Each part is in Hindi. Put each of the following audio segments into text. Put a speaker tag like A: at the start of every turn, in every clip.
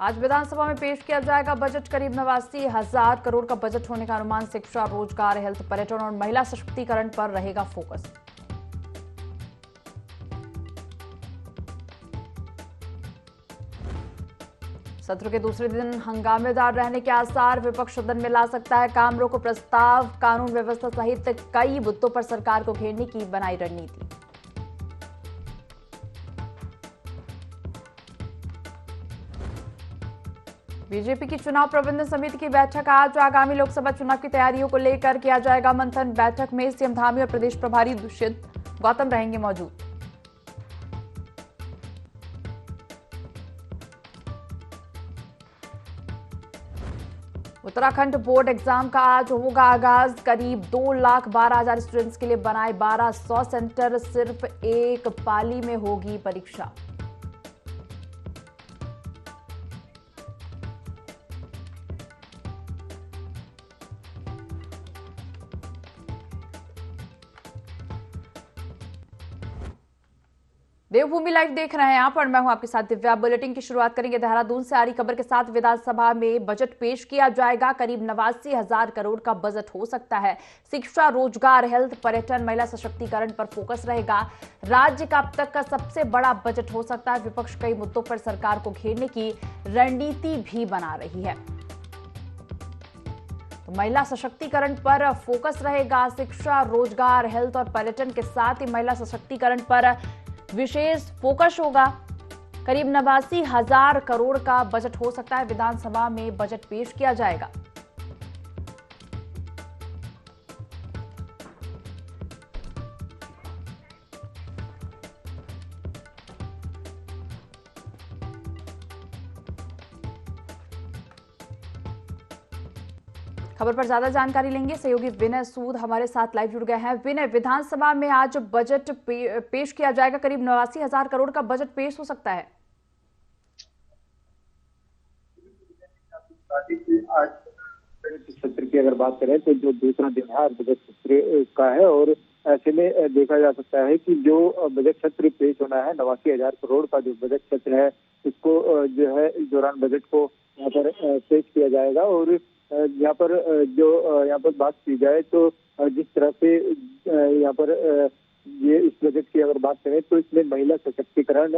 A: आज विधानसभा में पेश किया जाएगा बजट। करीब 89,000 करोड़ का बजट होने का अनुमान। शिक्षा, रोजगार, हेल्थ, पर्यटन और महिला सशक्तिकरण पर रहेगा फोकस। सत्र के दूसरे दिन हंगामेदार रहने के आसार। विपक्ष सदन में ला सकता है काम रोको प्रस्ताव। कानून व्यवस्था सहित कई मुद्दों पर सरकार को घेरने की बनाई रणनीति। बीजेपी की चुनाव प्रबंधन समिति की बैठक आज। आगामी लोकसभा चुनाव की तैयारियों को लेकर किया जाएगा मंथन। बैठक में सीएम धामी और प्रदेश प्रभारी दुष्यंत गौतम रहेंगे मौजूद। उत्तराखंड बोर्ड एग्जाम का आज होगा आगाज। करीब 2,12,000 स्टूडेंट्स के लिए बनाए 1,200 सेंटर। सिर्फ एक पाली में होगी परीक्षा। देवभूमि लाइव देख रहे हैं आप और मैं हूं आपके साथ दिव्या। बुलेटिन की शुरुआत करेंगे देहरादून से आ रही खबर के साथ। विधानसभा में बजट पेश किया जाएगा। करीब 89,000 करोड़ का बजट हो सकता है। शिक्षा, रोजगार, हेल्थ, पर्यटन, महिला सशक्तिकरण पर फोकस रहेगा। राज्य का अब तक का सबसे बड़ा बजट हो सकता है। विपक्ष कई मुद्दों पर सरकार को घेरने की रणनीति भी बना रही है। तो महिला सशक्तिकरण पर फोकस रहेगा। शिक्षा, रोजगार, हेल्थ और पर्यटन के साथ ही महिला सशक्तिकरण पर विशेष फोकस होगा। करीब 89,000 करोड़ का बजट हो सकता है। विधानसभा में बजट पेश किया जाएगा। खबर पर ज्यादा जानकारी लेंगे। सहयोगी विनय सूद हमारे साथ लाइव जुड़ गए हैं। विनय, विधानसभा में आज बजट पेश किया जाएगा। करीब 89,000 करोड़ का बजट पेश हो सकता है।
B: आज सत्र की अगर बात करें तो जो दूसरा दिन है बजट सत्र का है और ऐसे में देखा जा सकता है कि जो बजट सत्र पेश होना है 89,000 करोड़ का जो बजट सत्र है इसको जो है इस दौरान बजट को यहाँ पर पेश किया जाएगा। और यहाँ पर जो यहाँ पर बात की जाए तो जिस तरह से यहाँ पर ये इस बजट की अगर बात करें तो इसमें महिला सशक्तिकरण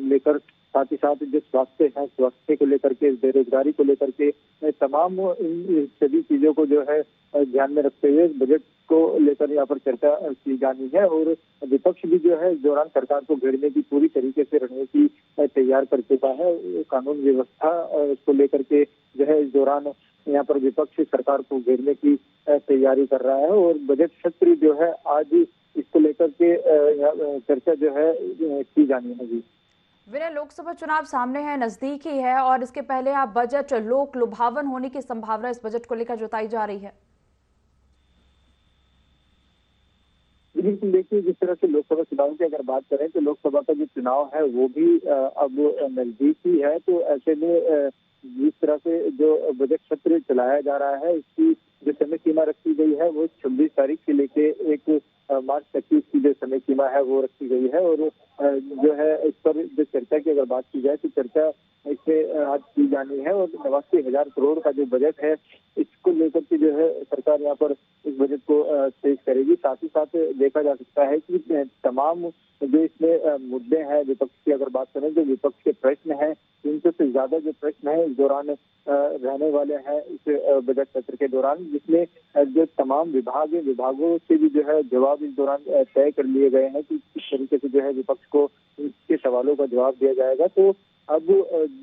B: लेकर साथ ही साथ जो स्वास्थ्य है, स्वास्थ्य को लेकर के, बेरोजगारी को लेकर के तमाम इन सभी चीजों को जो है ध्यान में रखते हुए बजट को लेकर यहाँ पर चर्चा की जानी है। और विपक्ष भी जो है इस दौरान सरकार को घेरने की पूरी तरीके से रणनीति तैयार कर चुका है। कानून व्यवस्था को लेकर के जो है इस दौरान यहाँ पर विपक्ष सरकार को घेरने की तैयारी कर रहा है। और बजट सत्र जो है आज इसको लेकर के चर्चा जो है की जानी है। जी
A: विनय, लोकसभा चुनाव सामने है, नजदीक ही है और इसके पहले आप बजट लोक लुभावन होने की संभावना इस बजट को लेकर जताई जा रही है।
B: बिल्कुल, देखिए जिस तरह से लोकसभा चुनाव की अगर बात करें तो लोकसभा का जो चुनाव है वो भी अब नजदीक ही है। तो ऐसे में जिस तरह से जो बजट सत्र चलाया जा रहा है इसकी जो समय सीमा रखी गई है वो 26 तारीख से लेके 1 मार्च तक की इसकी जो समय सीमा है वो रखी गई है। और जो है इस पर जो चर्चा की अगर बात की जाए तो चर्चा इससे आज की जानी है। और 89,000 करोड़ का जो बजट है इसको लेकर के जो है सरकार यहाँ पर इस बजट को पेश करेगी। साथ ही साथ देखा जा सकता है कि तमाम जो इसमें मुद्दे हैं, विपक्ष की अगर बात करें जो विपक्ष के प्रश्न हैं, 300 से ज्यादा जो प्रश्न है इस दौरान रहने वाले हैं इस बजट सत्र के दौरान, जिसमें जो तमाम विभागों से भी जो है जवाब इस दौरान तय कर लिए गए हैं कि किस तरीके से जो है विपक्ष को इसके सवालों का जवाब दिया जाएगा। तो अब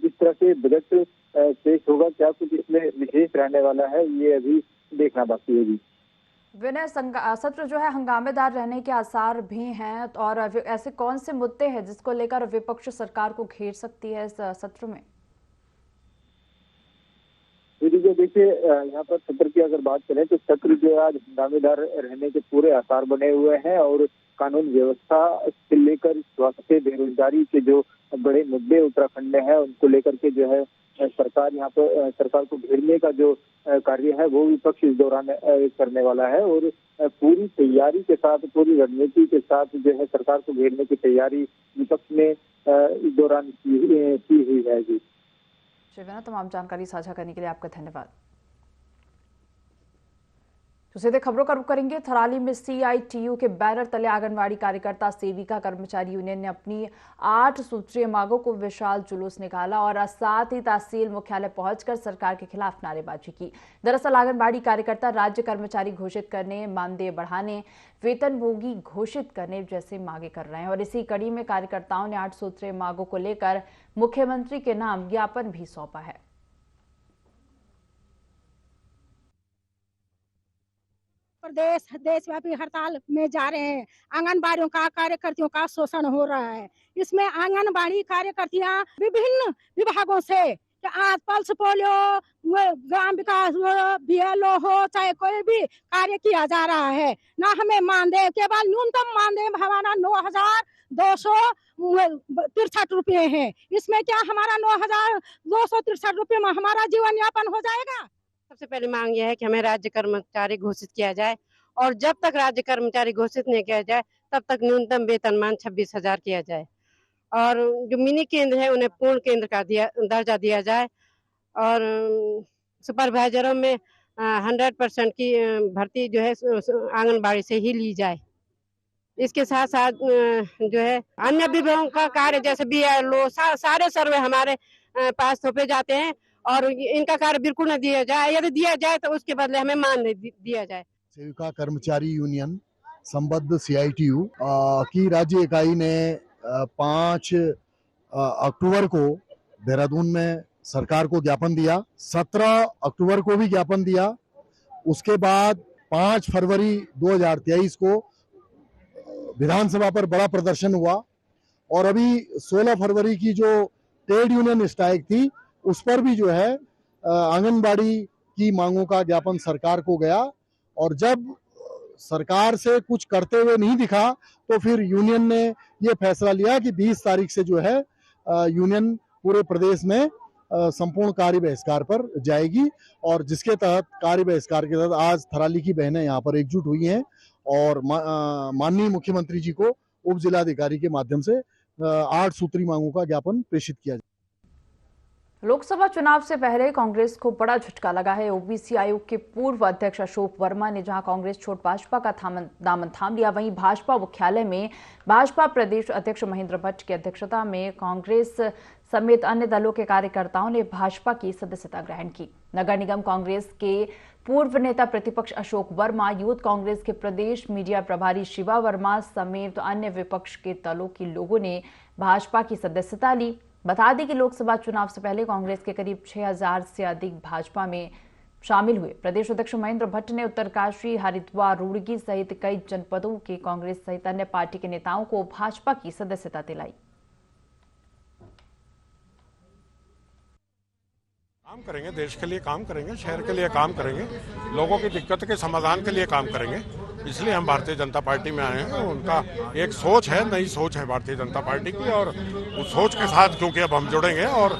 B: जिस तरह से बजट पेश होगा, क्या कुछ इसमें विशेष रहने वाला है ये अभी देखना बाकी है।
A: विनय, सत्र जो है हंगामेदार रहने के आसार भी हैं और ऐसे कौन से मुद्दे हैं जिसको लेकर विपक्ष सरकार को घेर सकती है इस सत्र में?
B: देखिए यहाँ पर सत्र की अगर बात करें तो सत्र जो आज हंगामेदार रहने के पूरे आसार बने हुए हैं। और कानून व्यवस्था से लेकर स्वास्थ्य, बेरोजगारी के जो बड़े मुद्दे उत्तराखंड में है, उनको लेकर के जो है सरकार यहाँ पर सरकार को घेरने का जो कार्य है वो विपक्ष इस दौरान करने वाला है। और पूरी तैयारी के साथ, पूरी रणनीति के साथ जो है सरकार को घेरने की तैयारी विपक्ष ने इस दौरान की हुई है। जी
A: शिवना, तमाम जानकारी साझा करने के लिए आपका धन्यवाद। तो सीधे खबरों का रुख करेंगे। थराली में CITU के बैनर तले आंगनवाड़ी कार्यकर्ता, सेविका, कर्मचारी यूनियन ने अपनी 8 सूत्रीय मांगों को विशाल जुलूस निकाला और साथ ही तहसील मुख्यालय पहुंचकर सरकार के खिलाफ नारेबाजी की। दरअसल आंगनवाड़ी कार्यकर्ता राज्य कर्मचारी घोषित करने, मानदेय बढ़ाने, वेतनभोगी घोषित करने जैसे मांगे कर रहे हैं और इसी कड़ी में कार्यकर्ताओं ने 8 सूत्रीय मांगों को लेकर मुख्यमंत्री के नाम ज्ञापन भी सौंपा है।
C: प्रदेश देशव्यापी हड़ताल में जा रहे हैं। आंगनबाड़ियों का, कार्यकर्तियों का शोषण हो रहा है। इसमें आंगनबाड़ी कार्यकर्तियां विभिन्न विभागों से, आज पल्स पोलियो, ग्राम विकास, BLO हो, चाहे कोई भी कार्य किया जा रहा है। ना हमें मानदेय, केवल न्यूनतम मानदेय हमारा 9,263 रुपये है। इसमें क्या हमारा 9,263 रुपये में हमारा जीवन यापन हो जाएगा?
D: सबसे पहली मांग यह है कि हमें राज्य कर्मचारी घोषित किया जाए और जब तक राज्य कर्मचारी घोषित नहीं किया जाए तब तक न्यूनतम वेतनमान 26,000 किया जाए और जो मिनी केंद्र है उन्हें पूर्ण केंद्र का दर्जा दिया जाए और सुपरवाइजरों में 100% की भर्ती जो है आंगनबाड़ी से ही ली जाए। इसके साथ साथ जो है अन्य विभागों का कार्य जैसे BLO सारे सर्वे हमारे पास थोपे जाते हैं और इनका कार्य बिल्कुल न दिया जाए। यदि दिया जाए तो उसके बदले हमें मानदेय दिया जाए।
E: सेविका कर्मचारी यूनियन संबद्ध CITU की राज्य इकाई ने 5 अक्टूबर को देहरादून में सरकार को ज्ञापन दिया, 17 अक्टूबर को भी ज्ञापन दिया। उसके बाद 5 फरवरी 2023 को विधानसभा पर बड़ा प्रदर्शन हुआ और अभी 16 फरवरी की जो ट्रेड यूनियन स्ट्राइक थी उस पर भी जो है आंगनबाड़ी की मांगों का ज्ञापन सरकार को गया और जब सरकार से कुछ करते हुए नहीं दिखा तो फिर यूनियन ने ये फैसला लिया कि 20 तारीख से जो है यूनियन पूरे प्रदेश में संपूर्ण कार्य बहिष्कार पर जाएगी और जिसके तहत कार्य बहिष्कार के तहत आज थराली की बहनें यहाँ पर एकजुट हुई हैं और माननीय मुख्यमंत्री जी को उप जिलाधिकारी के माध्यम से 8 सूत्री मांगों का ज्ञापन प्रेषित किया।
A: लोकसभा चुनाव से पहले कांग्रेस को बड़ा झटका लगा है। OBC आयोग के पूर्व अध्यक्ष अशोक वर्मा ने जहां कांग्रेस छोड़ भाजपा का दामन थाम लिया, वहीं भाजपा मुख्यालय में भाजपा प्रदेश अध्यक्ष महेंद्र भट्ट की अध्यक्षता में कांग्रेस समेत अन्य दलों के कार्यकर्ताओं ने भाजपा की सदस्यता ग्रहण की। नगर निगम कांग्रेस के पूर्व नेता प्रतिपक्ष अशोक वर्मा, यूथ कांग्रेस के प्रदेश मीडिया प्रभारी शिवा वर्मा समेत अन्य विपक्ष के दलों के लोगों ने भाजपा की सदस्यता ली। बता दें कि लोकसभा चुनाव से पहले कांग्रेस के करीब 6,000 से अधिक भाजपा में शामिल हुए। प्रदेश अध्यक्ष महेंद्र भट्ट ने उत्तरकाशी, हरिद्वार, रुड़की सहित कई जनपदों के कांग्रेस सहित अन्य पार्टी के नेताओं को भाजपा की सदस्यता दिलाई।
F: काम करेंगे, देश के लिए काम करेंगे, शहर के लिए काम करेंगे, लोगों की दिक्कत के समाधान के लिए काम करेंगे। इसलिए हम भारतीय जनता पार्टी में आए हैं। उनका एक सोच है, नई सोच है भारतीय जनता पार्टी की और उस सोच के साथ क्योंकि अब हम जुड़ेंगे और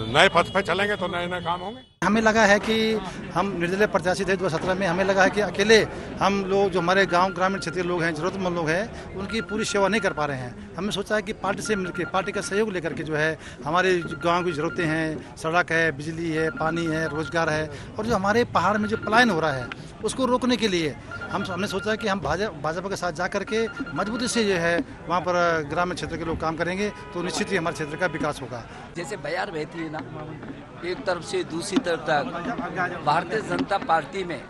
F: नए पथ पे चलेंगे तो नए नए काम होंगे।
G: हमें लगा है कि हम निर्दलीय प्रत्याशी थे 2017 में। हमें लगा है कि अकेले हम लोग जो हमारे गांव ग्रामीण क्षेत्रीय लोग हैं, जरूरतमंद लोग हैं, उनकी पूरी सेवा नहीं कर पा रहे हैं। हमने सोचा है कि पार्टी से मिलकर, पार्टी का सहयोग लेकर के जो है हमारे गांव की जरूरतें हैं, सड़क है, बिजली है, पानी है, रोजगार है और जो हमारे पहाड़ में जो पलायन हो रहा है उसको रोकने के लिए हमने सोचा कि हम भाजपा के साथ जा करके मजबूती से जो है वहाँ पर ग्रामीण क्षेत्र के लोग काम करेंगे तो निश्चित ही हमारे क्षेत्र का विकास होगा।
H: जैसे बयार बहती है ना, एक तरफ से दूसरी तरफ तक भारतीय जनता पार्टी में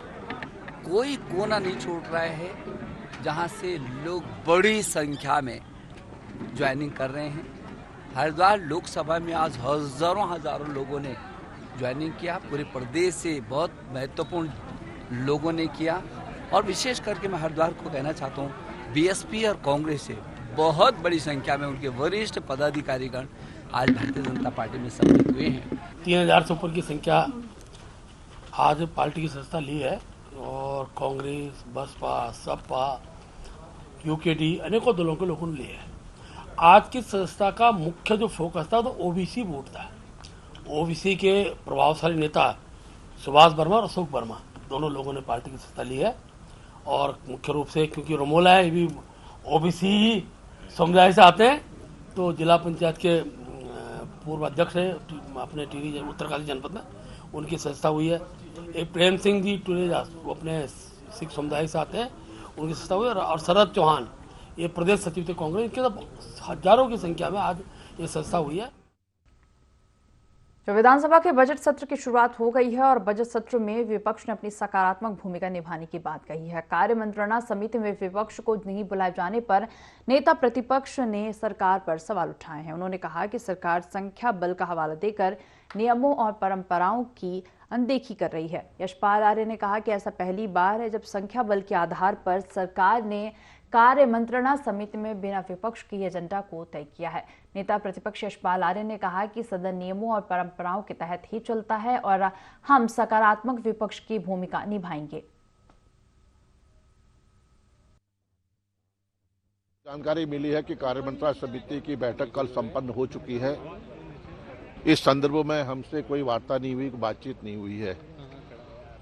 H: कोई कोना नहीं छोड़ रहा है जहां से लोग बड़ी संख्या में ज्वाइनिंग कर रहे हैं। हरिद्वार लोकसभा में आज हजारों लोगों ने ज्वाइनिंग किया। पूरे प्रदेश से बहुत महत्वपूर्ण लोगों ने किया और विशेष करके मैं हरिद्वार को कहना चाहता हूँ, BSP और कांग्रेस से बहुत बड़ी संख्या में उनके वरिष्ठ पदाधिकारीगण आज भारतीय जनता पार्टी में सम्मिलित हुए हैं।
I: 3,000 से ऊपर की संख्या आज पार्टी की सदस्यता ली है और कांग्रेस, बसपा, सपा यूकेडी, अनेकों दलों के लोगों ने लिए है। आज की संस्था का मुख्य जो फोकस था तो ओबीसी वोट था। ओबीसी के प्रभावशाली नेता सुभाष वर्मा और अशोक वर्मा दोनों लोगों ने पार्टी की सत्ता ली है। और मुख्य रूप से क्योंकि रमोला है, ये भी ओबीसी समुदाय से आते हैं, तो जिला पंचायत के पूर्व अध्यक्ष है अपने टिहरी उत्तरकाशी जनपद में, उनकी संस्था हुई है। एक प्रेम सिंह जी टुरेजा, वो अपने सिख समुदाय से आते हैं, उनकी संस्था हुई है। और शरद चौहान, ये प्रदेश सचिव थे कांग्रेस, इनके तो हजारों की संख्या में आज ये संस्था हुई है।
A: तो विधानसभा के बजट सत्र की शुरुआत हो गई है और बजट सत्र में विपक्ष ने अपनी सकारात्मक भूमिका निभाने की बात कही है। कार्य मंत्रणा समिति में विपक्ष को नहीं बुलाए जाने पर नेता प्रतिपक्ष ने सरकार पर सवाल उठाए हैं। उन्होंने कहा कि सरकार संख्या बल का हवाला देकर नियमों और परंपराओं की अनदेखी कर रही है। यशपाल आर्य ने कहा कि ऐसा पहली बार है जब संख्या बल के आधार पर सरकार ने कार्य मंत्रणा समिति में बिना विपक्ष की एजेंडा को तय किया है। नेता प्रतिपक्ष यशपाल आर्य ने कहा कि सदन नियमों और परंपराओं के तहत ही चलता है और हम सकारात्मक विपक्ष की भूमिका निभाएंगे।
J: जानकारी मिली है कि कार्य मंत्रणा समिति की बैठक कल संपन्न हो चुकी है। इस संदर्भ में हमसे कोई वार्ता नहीं हुई, बातचीत नहीं हुई है।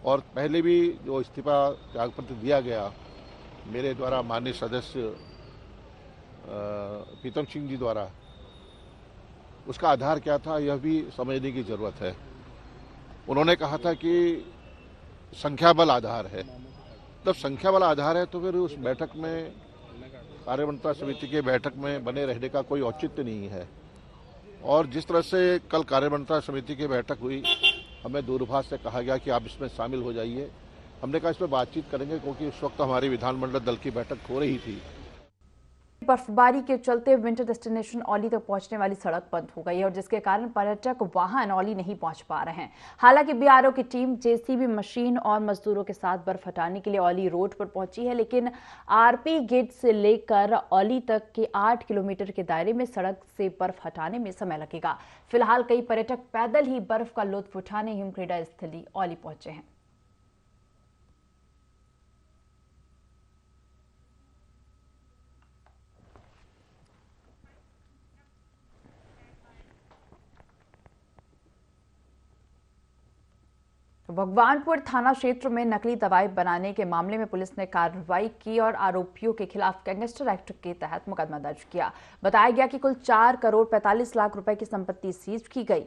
J: और पहले भी जो इस्तीफा त्याग पत्र दिया गया मेरे द्वारा माननीय सदस्य प्रीतम सिंह जी द्वारा, उसका आधार क्या था यह भी समझने की जरूरत है। उन्होंने कहा था कि संख्या बल आधार है। जब संख्या बल आधार है तो फिर उस बैठक में, कार्य मंत्रणा समिति के बैठक में बने रहने का कोई औचित्य नहीं है। और जिस तरह से कल कार्य मंत्रणा समिति की बैठक हुई, हमें दूरभाष से कहा गया कि आप इसमें शामिल हो जाइए। हमने कहा इसमें बातचीत करेंगे, क्योंकि उस वक्त हमारी विधानमंडल दल की बैठक हो रही थी।
A: बर्फबारी के चलते विंटर डेस्टिनेशन औली तक पहुंचने वाली सड़क बंद हो गई है और जिसके कारण पर्यटक वाहन औली नहीं पहुंच पा रहे हैं। हालांकि बीआरओ की टीम जेसीबी मशीन और मजदूरों के साथ बर्फ हटाने के लिए औली रोड पर पहुंची है, लेकिन आरपी गेट से लेकर औली तक के 8 किलोमीटर के दायरे में सड़क से बर्फ हटाने में समय लगेगा। फिलहाल कई पर्यटक पैदल ही बर्फ का लुत्फ उठाने हिम क्रीड़ा स्थली औली पहुंचे हैं। भगवानपुर थाना क्षेत्र में नकली दवाई बनाने के मामले में पुलिस ने कार्रवाई की और आरोपियों के खिलाफ गैंगस्टर एक्ट के तहत मुकदमा दर्ज किया। बताया गया कि कुल 4 करोड़ 45 लाख रुपए की संपत्ति सीज की गई।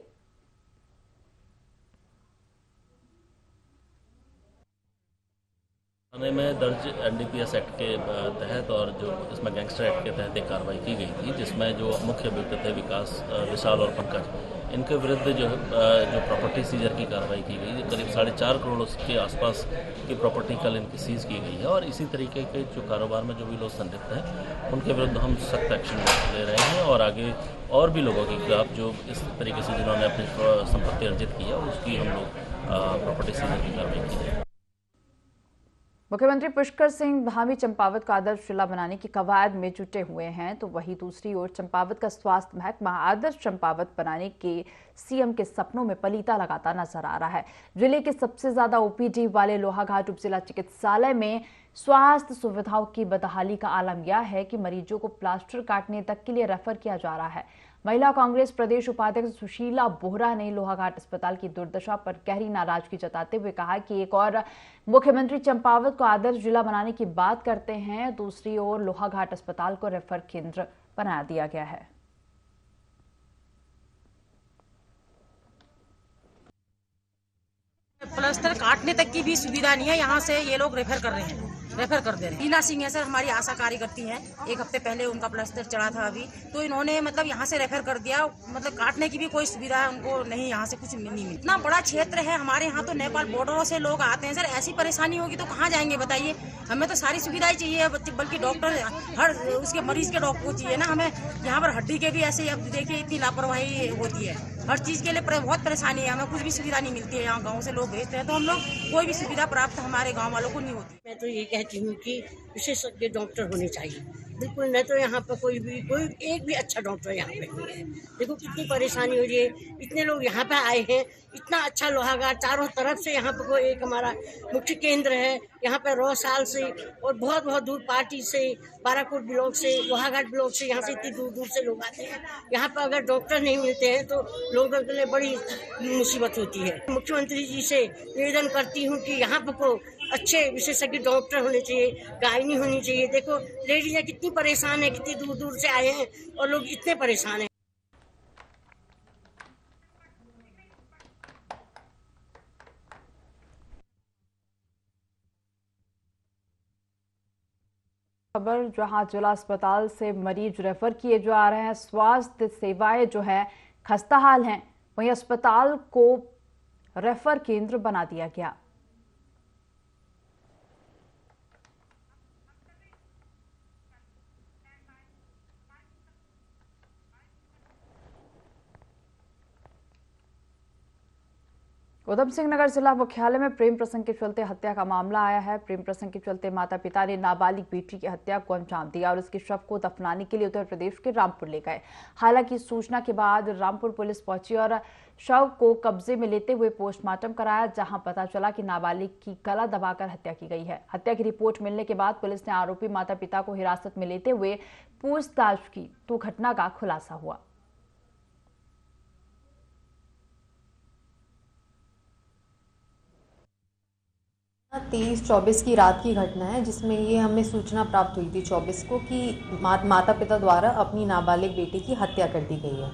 K: थाने में दर्ज एनडीपीएस एक्ट के तहत और जो इसमें गैंगस्टर एक्ट के तहत एक कार्रवाई की गई थी, जिसमें जो मुख्य अभियुक्त थे विकास, विशाल और पंकज, इनके विरुद्ध जो प्रॉपर्टी सीजर की कार्रवाई की गई। करीब 4.5 करोड़ के आसपास की प्रॉपर्टी कल इनकी सीज की गई है। और इसी तरीके के जो कारोबार में जो भी लोग संलिप्त हैं उनके विरुद्ध हम सख्त एक्शन ले रहे हैं और आगे और भी लोगों के खिलाफ जो इस तरीके से जिन्होंने अपनी संपत्ति अर्जित की है उसकी हम लोग प्रॉपर्टी सीजर की कार्रवाई की है।
A: मुख्यमंत्री पुष्कर सिंह धामी चंपावत का आदर्श जिला बनाने की कवायद में जुटे हुए हैं, तो वहीं दूसरी ओर चंपावत का स्वास्थ्य महकमा आदर्श चंपावत बनाने के सीएम के सपनों में पलीता लगाता नजर आ रहा है। जिले के सबसे ज्यादा ओपीडी वाले लोहाघाट उप जिला चिकित्सालय में स्वास्थ्य सुविधाओं की बदहाली का आलम यह है कि मरीजों को प्लास्टर काटने तक के लिए रेफर किया जा रहा है। महिला कांग्रेस प्रदेश उपाध्यक्ष सुशीला बोहरा ने लोहाघाट अस्पताल की दुर्दशा पर गहरी नाराजगी जताते हुए कहा कि एक और मुख्यमंत्री चंपावत को आदर्श जिला बनाने की बात करते हैं, दूसरी ओर लोहाघाट अस्पताल को रेफर केंद्र बना दिया गया है।
L: प्लास्टर काटने तक की भी सुविधा नहीं है। यहाँ से ये लोग रेफर कर रहे हैं, रेफर कर दे रहे हैं। लीना सिंह है सर, हमारी आशा कार्यकर्ती हैं। 1 हफ्ते पहले उनका प्लास्टर चढ़ा था अभी, तो इन्होंने मतलब यहाँ से रेफर कर दिया। मतलब काटने की भी कोई सुविधा है उनको नहीं, यहाँ से कुछ नहीं मिली। इतना बड़ा क्षेत्र है हमारे यहाँ, तो नेपाल बॉर्डरों से लोग आते हैं सर। ऐसी परेशानी होगी तो कहाँ जाएंगे बताइए। हमें तो सारी सुविधाएं चाहिए, बल्कि डॉक्टर हर उसके मरीज के डॉक्टर चाहिए ना हमें। यहाँ पर हड्डी के भी ऐसे, अब देखिए इतनी लापरवाही होती है, हर चीज के लिए बहुत परेशानी है। हमें कुछ भी सुविधा नहीं मिलती है। यहाँ गाँव से लोग भेजते हैं तो हम लोग कोई भी सुविधा प्राप्त हमारे गाँव वालों को नहीं होती।
M: मैं तो ये कहती हूँ कि विशेषज्ञ डॉक्टर होने चाहिए, बिल्कुल नहीं तो यहाँ पर कोई एक भी अच्छा डॉक्टर यहाँ पे नहीं है। देखो कितनी परेशानी हो रही है, इतने लोग यहाँ पे आए हैं, इतना अच्छा लोहाघाट चारों तरफ से, यहाँ पे कोई एक हमारा मुख्य केंद्र है, यहाँ पे रोसाल से और बहुत बहुत दूर पार्टी से, बाराकोट ब्लॉक से, लोहाघाट ब्लॉक से, यहाँ से इतनी दूर दूर से लोग आते हैं। यहाँ पर अगर डॉक्टर नहीं मिलते हैं तो लोगों के लिए बड़ी मुसीबत होती है। मुख्यमंत्री जी से निवेदन करती हूँ कि यहाँ पर को अच्छे विशेषज्ञ डॉक्टर होने चाहिए, गायनी होनी चाहिए। देखो लेडीज कितनी परेशान है, कितनी दूर दूर से आए हैं और लोग इतने परेशान हैं।
A: खबर जहां जिला अस्पताल से मरीज रेफर किए जा रहे हैं, स्वास्थ्य सेवाएं जो है खस्ताहाल हैं, वहीं अस्पताल को रेफर केंद्र बना दिया गया। उधम सिंह नगर जिला मुख्यालय में प्रेम प्रसंग के चलते हत्या का मामला आया है। प्रेम प्रसंग के चलते माता पिता ने नाबालिग बेटी की हत्या को अंजाम दिया और उसके शव को दफनाने के लिए उत्तर प्रदेश के रामपुर ले गए। हालांकि सूचना के बाद रामपुर पुलिस पहुंची और शव को कब्जे में लेते हुए पोस्टमार्टम कराया, जहां पता चला कि नाबालिग की गला दबाकर हत्या की गई है। हत्या की रिपोर्ट मिलने के बाद पुलिस ने आरोपी माता पिता को हिरासत में लेते हुए पूछताछ की तो घटना का खुलासा हुआ।
N: 23-24 की रात की घटना है, जिसमें ये हमें सूचना प्राप्त हुई थी 24 को कि माता पिता द्वारा अपनी नाबालिग बेटी की हत्या कर दी गई है।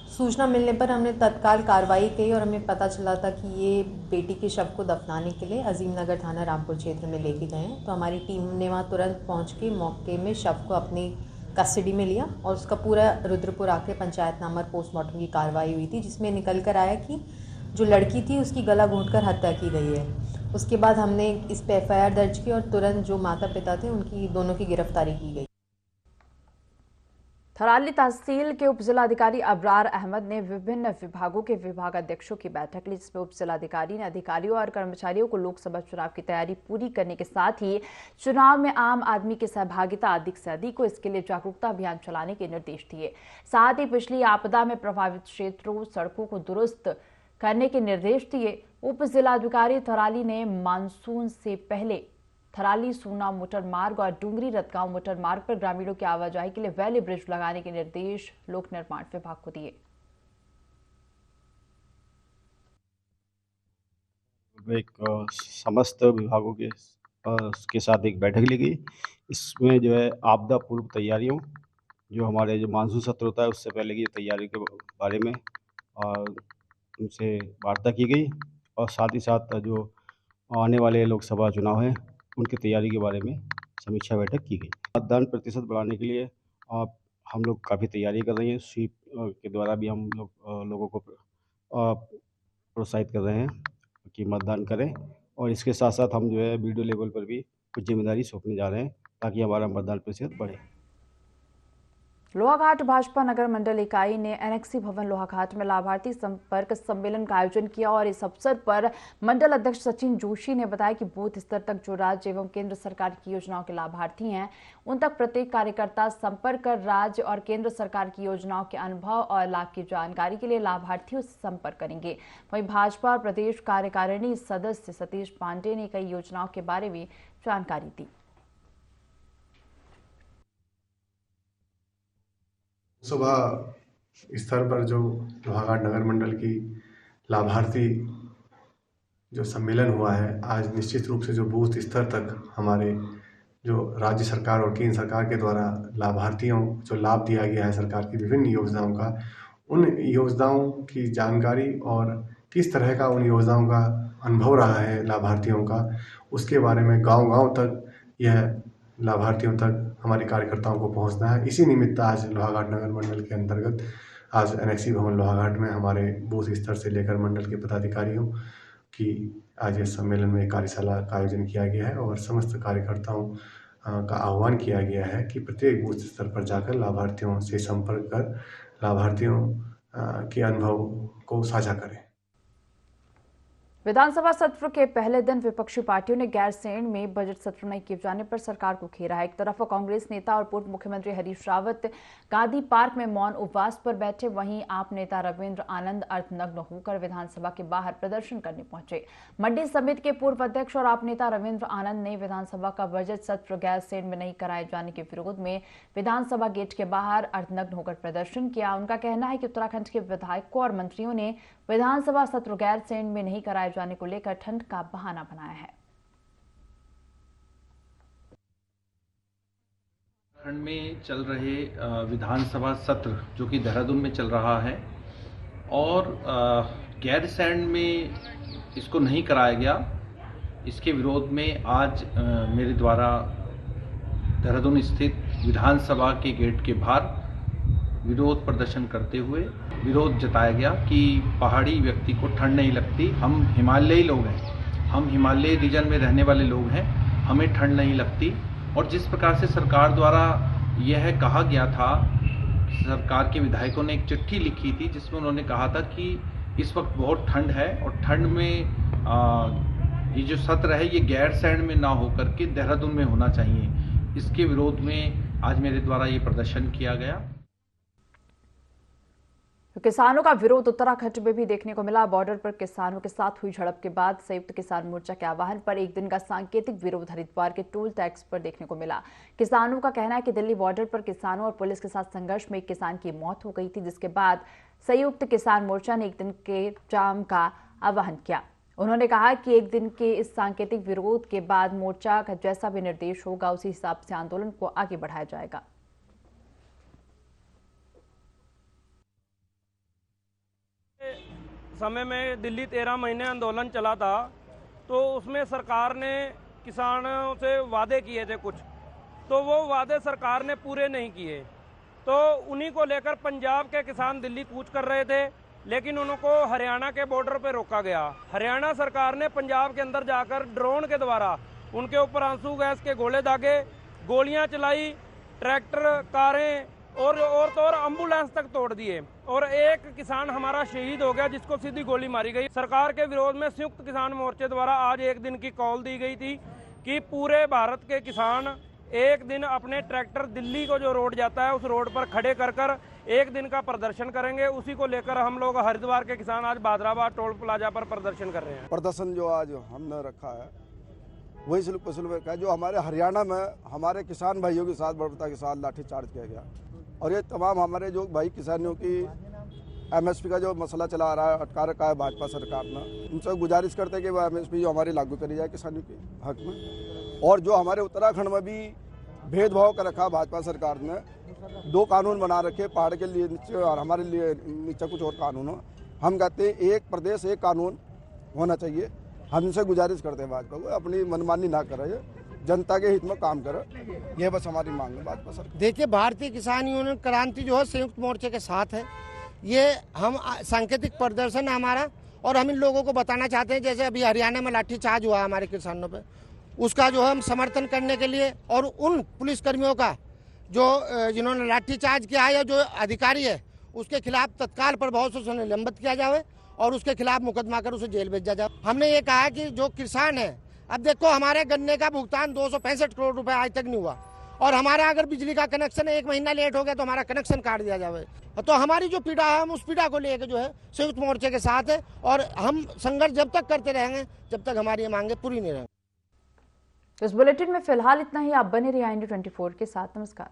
N: सूचना मिलने पर हमने तत्काल कार्रवाई की और हमें पता चला था कि ये बेटी के शव को दफनाने के लिए अजीमनगर थाना रामपुर क्षेत्र में लेके गए हैं। तो हमारी टीम ने वहाँ तुरंत पहुँच के मौके में शव को अपनी कस्टडी में लिया और उसका पूरा रुद्रपुर आके पंचायतनामा पोस्टमार्टम की कार्रवाई हुई थी, जिसमें निकल कर आया कि जो लड़की थी उसकी गला घोंटकर हत्या की गई है। उसके बाद हमने इस पे एफआईआर दर्ज की और तुरंत जो माता पिता थे उनकी दोनों की गिरफ्तारी की गई।
A: थराली तहसील के उप जिलाधिकारी अबरार अहमद ने विभिन्न विभागों के विभागाध्यक्षों की बैठक ली, जिसमें उप जिलाधिकारी ने अधिकारियों और कर्मचारियों को लोकसभा चुनाव की तैयारी पूरी करने के साथ ही चुनाव में आम आदमी की सहभागिता अधिक से अधिक हो, इसके लिए जागरूकता अभियान चलाने के निर्देश दिए। साथ ही पिछली आपदा में प्रभावित क्षेत्रों सड़कों को दुरुस्त करने के निर्देश दिए। उप जिलाधिकारी थराली ने मानसून से पहले थराली सूना मोटर मार्ग और डूंगरी रतगांव मोटर मार्ग पर ग्रामीणों की आवाजाही के लिए वैली ब्रिज लगाने के निर्देश लोक निर्माण विभाग को दिए।
O: एक समस्त विभागों के साथ एक बैठक ली गई। इसमें जो है आपदा पूर्व तैयारियों, जो हमारे जो मानसून सत्र होता है उससे पहले की तैयारी के बारे में उनसे वार्ता की गई और साथ ही साथ जो आने वाले लोकसभा चुनाव हैं उनकी तैयारी के बारे में समीक्षा बैठक की गई। मतदान प्रतिशत बढ़ाने के लिए हम लोग काफ़ी तैयारी कर रहे हैं। स्वीप के द्वारा भी हम लोगों को प्रोत्साहित कर रहे हैं कि मतदान करें और इसके साथ साथ हम जो है वीडियो लेवल पर भी कुछ जिम्मेदारी सौंपने जा रहे हैं ताकि हमारा मतदान प्रतिशत बढ़े।
A: लोहाघाट भाजपा नगर मंडल इकाई ने एनेक्सी भवन लोहाघाट में लाभार्थी संपर्क सम्मेलन का आयोजन किया और इस अवसर पर मंडल अध्यक्ष सचिन जोशी ने बताया कि बूथ स्तर तक जो राज्य एवं केंद्र सरकार की योजनाओं के लाभार्थी हैं उन तक प्रत्येक कार्यकर्ता संपर्क कर राज्य और केंद्र सरकार की योजनाओं के अनुभव और लाभ की जानकारी के लिए लाभार्थियों से संपर्क करेंगे। वहीं भाजपा और प्रदेश कार्यकारिणी सदस्य सतीश पांडे ने कई योजनाओं के बारे में जानकारी दी।
P: सुबह स्तर पर जो लोहाघाट नगर मंडल की लाभार्थी जो सम्मेलन हुआ है, आज निश्चित रूप से जो बूथ स्तर तक हमारे जो राज्य सरकार और केंद्र सरकार के द्वारा लाभार्थियों जो लाभ दिया गया है सरकार की विभिन्न योजनाओं का, उन योजनाओं की जानकारी और किस तरह का उन योजनाओं का अनुभव रहा है लाभार्थियों का, उसके बारे में गांव-गांव तक यह लाभार्थियों तक हमारे कार्यकर्ताओं को पहुंचना है। इसी निमित्त आज लोहाघाट नगर मंडल के अंतर्गत आज एनेक्सी भवन लोहाघाट में हमारे बूथ स्तर से लेकर मंडल के पदाधिकारियों की आज इस सम्मेलन में कार्यशाला का आयोजन किया गया है और समस्त कार्यकर्ताओं का आह्वान किया गया है कि प्रत्येक बूथ स्तर पर जाकर लाभार्थियों से संपर्क कर लाभार्थियों के अनुभव को साझा करें।
A: विधानसभा सत्र के पहले दिन विपक्षी पार्टियों ने गैरसैंण में बजट सत्र नहीं किए जाने पर सरकार को घेरा है। एक तरफ कांग्रेस नेता और पूर्व मुख्यमंत्री हरीश रावत गांधी पार्क में मौन उपवास पर बैठे, वहीं आप नेता रविंद्र आनंद अर्थनग्न होकर विधानसभा के बाहर प्रदर्शन करने पहुंचे। मंडी समिति के पूर्व अध्यक्ष और आप नेता रविंद्र आनंद ने विधानसभा का बजट सत्र गैरसैंण में नहीं कराए जाने के विरोध में विधानसभा गेट के बाहर अर्थनग्न होकर प्रदर्शन किया। उनका कहना है कि उत्तराखंड के विधायकों और मंत्रियों ने विधानसभा सत्र गैरसैंण में नहीं कराए जाने को लेकर ठंड का बहाना बनाया है।
Q: उत्तराखंड में चल रहे विधानसभा सत्र जो कि देहरादून में चल रहा है और गैरसैंण में इसको नहीं कराया गया, इसके विरोध में आज मेरे द्वारा देहरादून स्थित विधानसभा के गेट के बाहर विरोध प्रदर्शन करते हुए विरोध जताया गया कि पहाड़ी व्यक्ति को ठंड नहीं लगती। हम हिमालयी लोग हैं, हम हिमालय रीजन में रहने वाले लोग हैं, हमें ठंड नहीं लगती। और जिस प्रकार से सरकार द्वारा यह कहा गया था, सरकार के विधायकों ने एक चिट्ठी लिखी थी जिसमें उन्होंने कहा था कि इस वक्त बहुत ठंड है और ठंड में ये जो सत्र है ये गैरसैंण में ना होकर के देहरादून में होना चाहिए। इसके विरोध में आज मेरे द्वारा ये प्रदर्शन किया गया।
A: किसानों का विरोध उत्तराखंड में भी देखने को मिला। बॉर्डर पर किसानों के साथ हुई झड़प के बाद संयुक्त किसान मोर्चा के आह्वान पर एक दिन का सांकेतिक विरोध हरिद्वार के टोल टैक्स पर देखने को मिला। किसानों का कहना है कि दिल्ली बॉर्डर पर किसानों और पुलिस के साथ संघर्ष में एक किसान की मौत हो गई थी, जिसके बाद संयुक्त किसान मोर्चा ने एक दिन के जाम का आह्वान किया। उन्होंने कहा कि एक दिन के इस सांकेतिक विरोध के बाद मोर्चा का जैसा भी निर्देश होगा उसी हिसाब से आंदोलन को आगे बढ़ाया जाएगा।
R: समय में दिल्ली 13 महीने आंदोलन चला था, तो उसमें सरकार ने किसानों से वादे किए थे कुछ, तो वो वादे सरकार ने पूरे नहीं किए। तो उन्हीं को लेकर पंजाब के किसान दिल्ली कूच कर रहे थे, लेकिन उनको हरियाणा के बॉर्डर पे रोका गया। हरियाणा सरकार ने पंजाब के अंदर जाकर ड्रोन के द्वारा उनके ऊपर आंसू गैस के गोले दागे, गोलियां चलाई, ट्रैक्टर, कारें और तो और एम्बुलेंस तक तोड़ दिए और एक किसान हमारा शहीद हो गया जिसको सीधी गोली मारी गई। सरकार के विरोध में संयुक्त किसान मोर्चे द्वारा आज एक दिन की कॉल दी गई थी कि पूरे भारत के किसान एक दिन अपने ट्रैक्टर दिल्ली को जो रोड जाता है उस रोड पर खड़े कर एक दिन का प्रदर्शन करेंगे। उसी को लेकर हम लोग हरिद्वार के किसान आज बादराबाद टोल प्लाजा पर प्रदर्शन कर रहे हैं।
S: प्रदर्शन जो आज हमने रखा है वही सिर्फ का जो हमारे हरियाणा में हमारे किसान भाइयों के साथ बर्बरता के साथ लाठीचार्ज किया गया और ये तमाम हमारे जो भाई किसानों की एमएसपी का जो मसला चला आ रहा है, अटका रखा है भाजपा सरकार ने, उनसे गुजारिश करते हैं कि वो एमएसपी जो हमारी लागू करी जाए किसानों के हक में। और जो हमारे उत्तराखंड में भी भेदभाव कर रखा भाजपा सरकार ने, 2 कानून बना रखे, पहाड़ के लिए नीचे और हमारे लिए नीचे कुछ और कानून हो। हम कहते हैं एक प्रदेश एक कानून होना चाहिए। हम इनसे गुजारिश करते हैं भाजपा को अपनी मनमानी ना करे, जनता के हित में काम करे, यह बस हमारी मांग है भाजपा सरकार।
T: देखिए, भारतीय किसान यूनियन क्रांति जो है संयुक्त मोर्चे के साथ है। ये हम सांकेतिक प्रदर्शन है हमारा और हम इन लोगों को बताना चाहते हैं, जैसे अभी हरियाणा में लाठीचार्ज हुआ हमारे किसानों पे, उसका जो है हम समर्थन करने के लिए और उन पुलिसकर्मियों का जो जिन्होंने लाठीचार्ज किया है या जो अधिकारी है उसके खिलाफ तत्काल प्रभाव से उसे निलंबित किया जाए और उसके खिलाफ मुकदमा कर उसे जेल भेजा जाए। हमने ये कहा कि जो किसान है, अब देखो हमारे गन्ने का भुगतान 265 करोड़ रुपए आज तक नहीं हुआ और हमारा अगर बिजली का कनेक्शन 1 महीना लेट हो गया तो हमारा कनेक्शन काट दिया जाए। तो हमारी जो पीड़ा है हम उस पीड़ा को लेकर जो है संयुक्त मोर्चे के साथ है और हम संघर्ष जब तक करते रहेंगे जब तक हमारी मांगे पूरी नहीं रहेंगी।
A: इस बुलेटिन में फिलहाल इतना ही। आप बने रहिए इंडिया 24 के साथ। नमस्कार।